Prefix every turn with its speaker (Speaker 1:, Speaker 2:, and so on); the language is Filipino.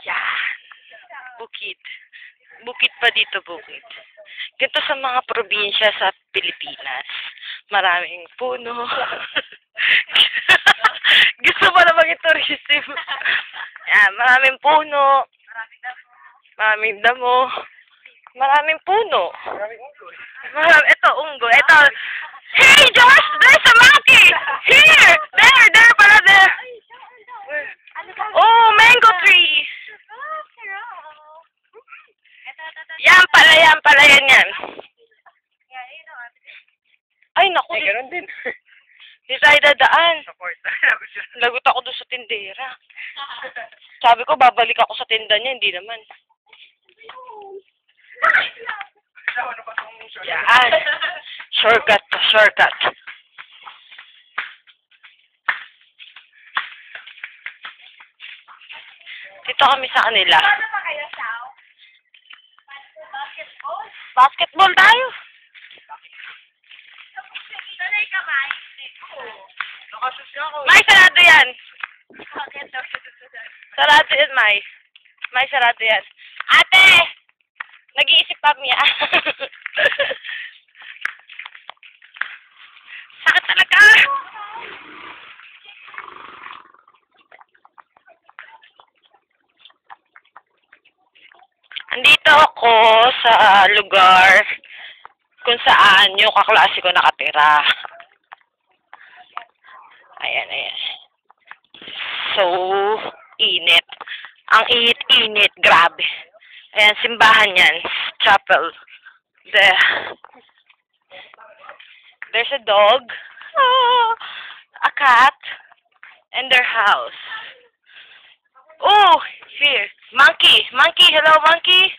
Speaker 1: Yan. Bukid. Bukid pa dito, bukid. Ganito sa mga probinsya sa Pilipinas. Maraming puno. Gusto mo na mag-tourism. Yan, maraming puno. Maraming damo. Maraming puno. Ito, unggoy. Ito. Hey, Josh! There's a monkey! Here! There pala there. Oh, mango tree! Yan pala yan. Ay, naku.
Speaker 2: Eh, ganun din.
Speaker 1: Di tayo dadaan. Lagot ako doon sa tindera. Sabi ko, babalik ako sa tinda niya. Hindi naman. Yan. Shortcut to shortcut. Dito kami sa kanila. Basketball tayo. May sarado yan. Sarado yan, May. May sarado yan. Ate! Nag-iisip pa niya. Sakit talaga. Andito ako sa lugar kung saan yung kaklase ko nakatira. Ayan. So, init. Ang init, grabe. Ayan, simbahan yan. Chapel. There's a dog. A cat. And their house. Oh, here. Monkey. Hello, monkey.